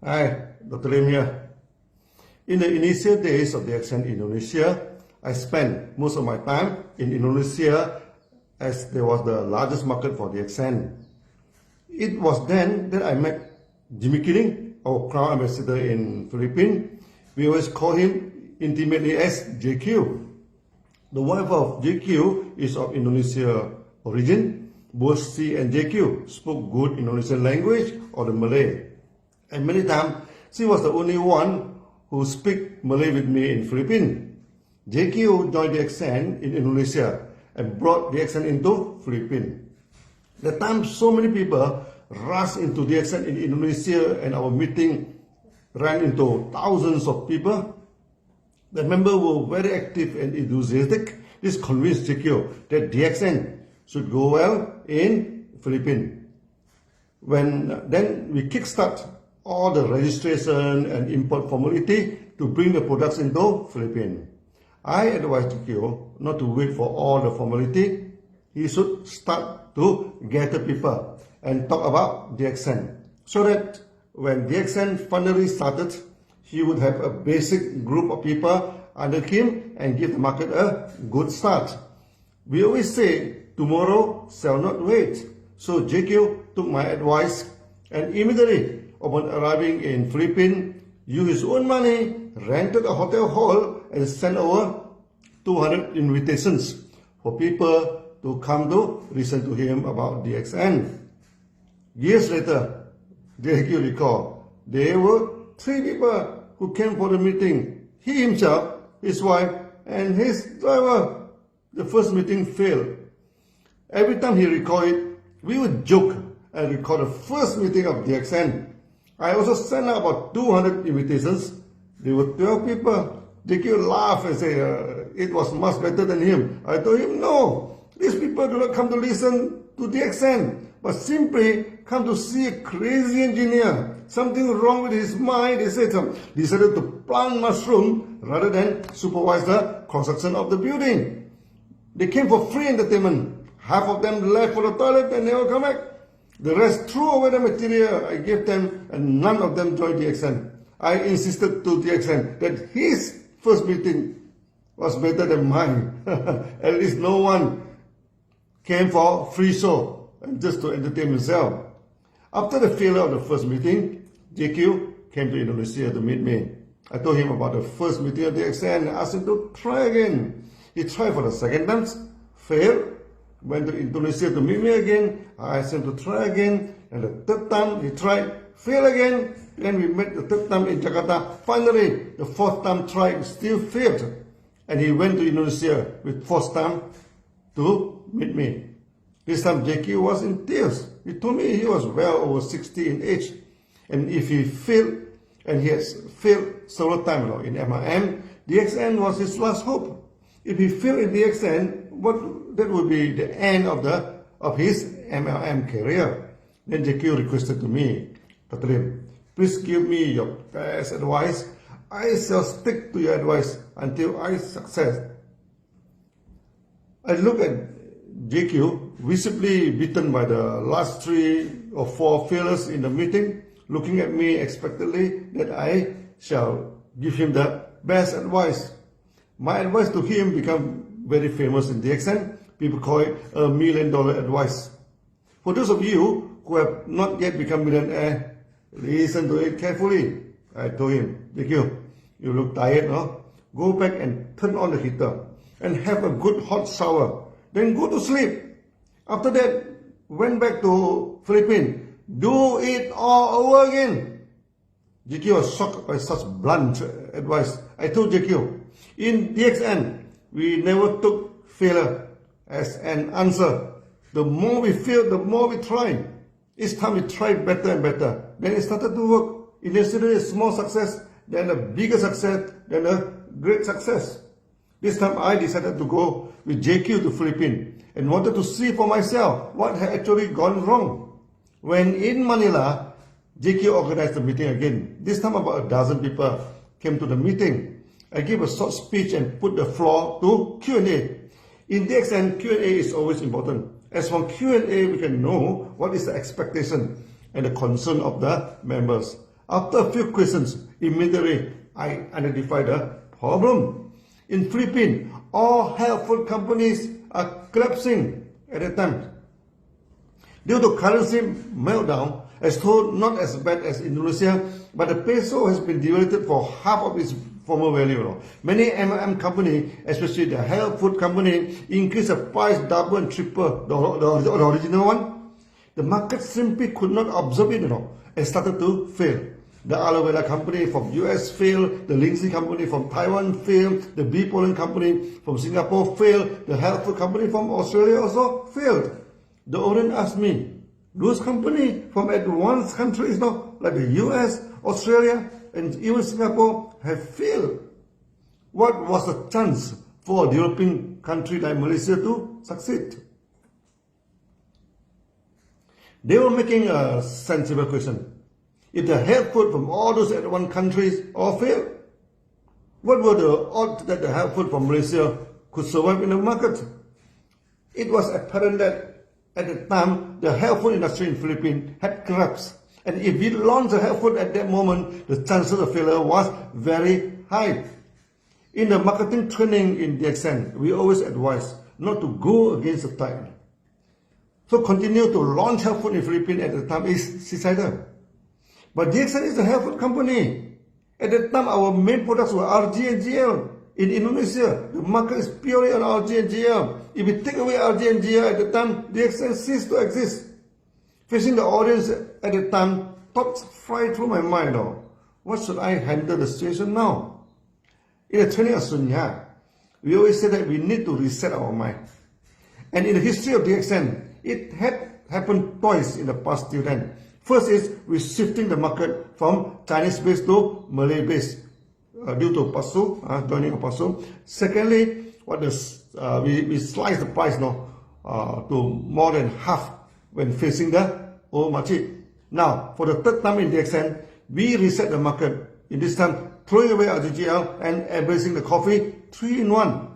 Hi, Dr. Lim here. In the initial days of Diksen in Indonesia, I spent most of my time in Indonesia as there was the largest market for Diksen. It was then that I met Jimmy Kidding, our Crown Ambassador in Philippines. We always call him intimately as JQ. The wife of JQ is of Indonesia origin. Both she and JQ spoke good Indonesian language or the Malay. And many times, she was the only one who speak Malay with me in Philippines. JQ joined Diksen in Indonesia and brought Diksen into Philippines. The time so many people rushed into Diksen in Indonesia and our meeting ran into thousands of people. The members were very active and enthusiastic. This convinced JQ that Diksen should go well in Philippines. Then we kickstart all the registration and import formality to bring the products into Philippines. I advise JQ not to wait for all the formality. He should start to gather people and talk about Diksen, so that when Diksen finally started, he would have a basic group of people under him and give the market a good start. We always say, tomorrow shall not wait. So JQ took my advice and immediately upon arriving in Philippines, used his own money, rented a hotel hall and sent over 200 invitations for people to come to listen to him about Diksen. Years later, JQ recalled, there were 3 people who came for the meeting. He himself, his wife, and his driver. The first meeting failed. Every time he recalled it, we would joke and recall the first meeting of Diksen. I also sent out about 200 invitations. There were 12 people. JQ laughed and said it was much better than him. I told him, no, these people do not come to listen to Diksen, but simply come to see a crazy engineer. Something wrong with his mind, they said. Decided to plant mushroom rather than supervise the construction of the building. They came for free entertainment. Half of them left for the toilet and never come back. The rest threw away the material I gave them, and none of them joined Diksen. I insisted to Diksen that his first meeting was better than mine. At least no one came for free show and just to entertain himself. After the failure of the first meeting, JQ came to Indonesia to meet me. I told him about the first meeting of Diksen and asked him to try again. He tried for the second time, failed. Went to Indonesia to meet me again. I asked him to try again. And the third time he tried, failed again. Then we met the third time in Jakarta. Finally, the fourth time tried, still failed. And he went to Indonesia with fourth time to meet me. This time JQ was in tears. He told me he was well over 60 in age. And if he failed, and he has failed several times in MRM, Diksen was his last hope. If he failed in Diksen, that would be the end of his MLM career. Then JQ requested to me, Dr. Lim, please give me your best advice. I shall stick to your advice until I succeed. I look at JQ, visibly beaten by the last 3 or 4 failures in the meeting, looking at me expectantly that I shall give him the best advice. My advice to him became very famous in Diksen. People call it a $1 million advice. For those of you who have not yet become millionaire, listen to it carefully. I told him, JQ, you look tired, no? Go back and turn on the heater and have a good hot shower. Then go to sleep. After that, went back to Philippines. Do it all over again. JQ was shocked by such blunt advice. I told JQ, in Diksen, we never took failure as an answer. The more we fail, the more we try. Each time we try better and better. Then it started to work. Initially a small success, then a bigger success, then a great success. This time I decided to go with JQ to Philippines and wanted to see for myself what had actually gone wrong. When in Manila, JQ organized the meeting again. This time about a dozen people came to the meeting. I gave a short speech and put the floor to Q&A. In Diksen, Q&A is always important. As from Q&A, we can know what is the expectation and the concern of the members. After a few questions, immediately I identified the problem. In Philippines, all health food companies are collapsing at that time. Due to currency meltdown, as told not as bad as Indonesia, but the peso has been devalued for half of its former value. Many MLM companies, especially the health food company, increase the price double and triple the original one. The market simply could not absorb it, and started to fail. The aloe vera company from US failed, the Lindsay company from Taiwan failed, the bee pollen company from Singapore failed, the health food company from Australia also failed. The audience asked me, those companies from advanced countries, like the US, Australia, and even Singapore have failed. What was the chance for a developing country like Malaysia to succeed? They were making a sensible question. If the health food from all those advanced countries all failed, what were the odds that the health food from Malaysia could survive in the market? It was apparent that at the time, the health food industry in the Philippines had collapsed. And if we launched the health food at that moment, the chances of failure was very high. In the marketing training in Dixon, we always advise not to go against the tide. So continue to launch health food in the Philippines at the time is suicidal. But Dixon is a health food company. At that time, our main products were RG and GL. In Indonesia, the market is purely on RG and GL. If we take away RG and GL at the time, Dixon ceased to exist. Facing the audience at the time, thoughts fly through my mind. What should I handle the situation now? In the training of Sunya, we always say that we need to reset our mind. And in the history of Dixon, it had happened twice in the past till then. First is we're shifting the market from Chinese-based to Malay-based due to PASU, joining of PASU. Secondly, we sliced the price to more than half when facing the old market. Now, for the third time in Dixon, we reset the market. In this time, throwing away RGGL and embracing the coffee 3-in-1.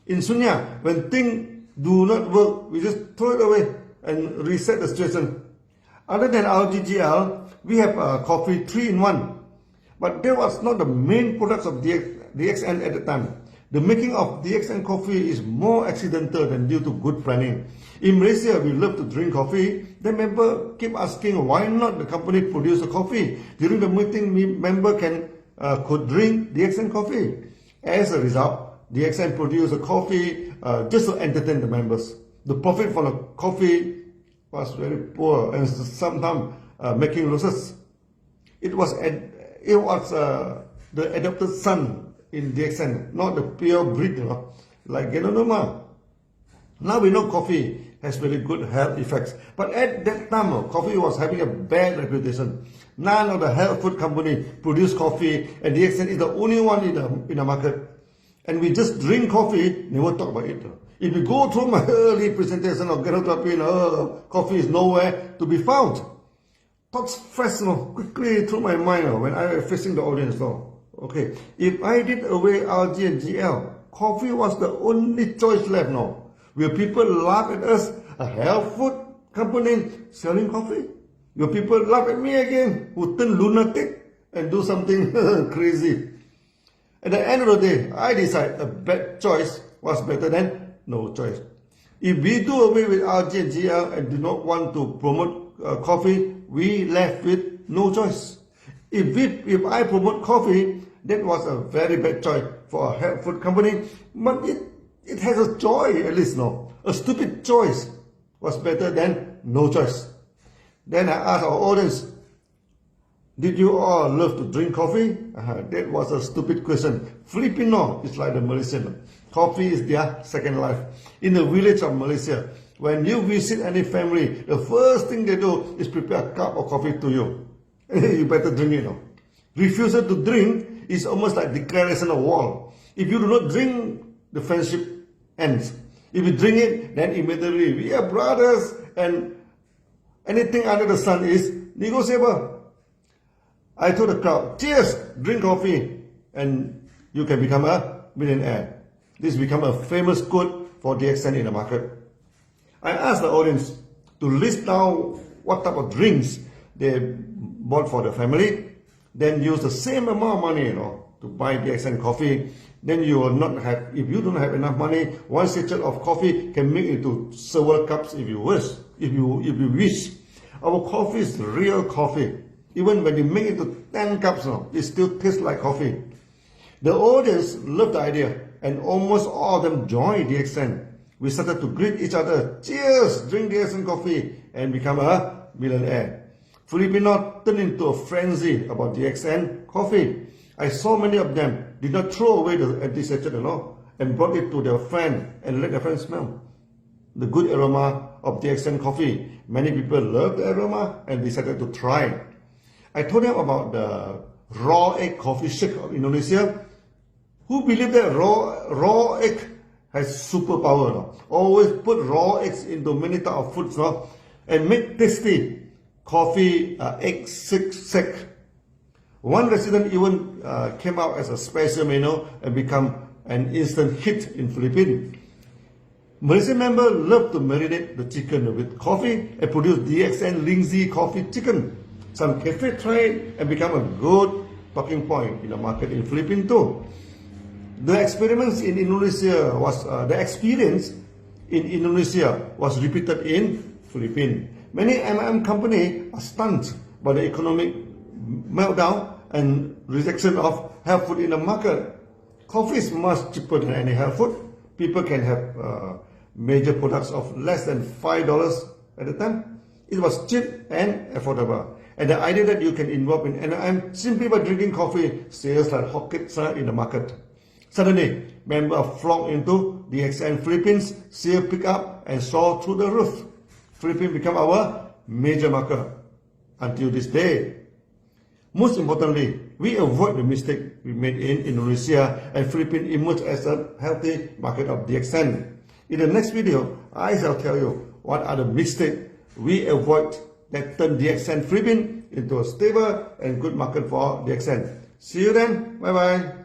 In Sunya, when things do not work, we just throw it away and reset the situation. Other than RGGL, we have coffee 3-in-1. But that was not the main products of DXN at the time. The making of DXN coffee is more accidental than due to good planning. In Malaysia, we love to drink coffee. The member keep asking why not the company produce a coffee. During the meeting, member could drink DXN coffee. As a result, DXN produced a coffee just to entertain the members. The profit from the coffee was very poor and sometimes making losses. It was the adopted son in Dixon, not the pure breed, like Genonoma. Now we know coffee has very good health effects, but at that time, coffee was having a bad reputation. None of the health food company produced coffee, and Dixon is the only one in the market. And we just drink coffee, never talk about it. If you go through my early presentation of Genotherapy, coffee is nowhere to be found. Thoughts flash quickly through my mind when I was facing the audience. Okay, if I did away RG and GL, coffee was the only choice left now. Will people laugh at us, a health food company selling coffee? Will people laugh at me again, who turn lunatic and do something crazy? At the end of the day, I decided a bad choice was better than no choice. If we do away with RG and GL and do not want to promote coffee, we left with no choice. If I promote coffee, that was a very bad choice for a health food company, but it has a joy at least now. A stupid choice was better than no choice. Then I asked our audience, did you all love to drink coffee? That was a stupid question. Filipino is like the Malaysian. Coffee is their second life. In the village of Malaysia, when you visit any family, the first thing they do is prepare a cup of coffee to you. You better drink it now. Refusal to drink is almost like declaration of war. If you do not drink, the friendship ends. If you drink it, then immediately we are brothers and anything under the sun is negotiable. I told the crowd, cheers, drink coffee, and you can become a millionaire. This became a famous quote for Dixon in the market. I asked the audience to list down what type of drinks they bought for the family. then use the same amount of money, to buy Dixon coffee, then you will not have, if you don't have enough money, one sachet of coffee can make into several cups if you wish. If you wish. Our coffee is real coffee. Even when you make it to 10 cups, it still tastes like coffee. The audience loved the idea, and almost all of them joined Dixon. We started to greet each other, cheers, drink Dixon coffee, and become a millionaire. Filipino turned into a frenzy about Dixon coffee. I saw many of them did not throw away the empty sachet, and brought it to their friend and let their friend smell the good aroma of Dixon coffee. Many people loved the aroma and decided to try it. I told them about the raw egg coffee shake of Indonesia. Who believe that raw egg has superpower? Always put raw eggs into many types of foods, and make tasty coffee egg shake. One resident even came out as a special menu and become an instant hit in Philippines. Malaysian members love to marinate the chicken with coffee and produce DXN Lindsay coffee chicken. Some cafe try it and become a good talking point in the market in Philippines too. The experience in Indonesia was repeated in Philippines. Many M&M companies are stunned by the economic meltdown and rejection of health food in the market. Coffee is much cheaper than any health food. People can have major products of less than $5 at the time. It was cheap and affordable. And the idea that you can involve in M&M simply by drinking coffee sells like hotcakes in the market. Suddenly, members flocked into DXN Philippines, sales picked up and soared through the roof. Philippines became our major market until this day. Most importantly, we avoid the mistake we made in Indonesia, and Philippines emerged as a healthy market of DXN. In the next video, I shall tell you what are the mistakes we avoid that turn DXN Philippines into a stable and good market for DXN. See you then. Bye bye.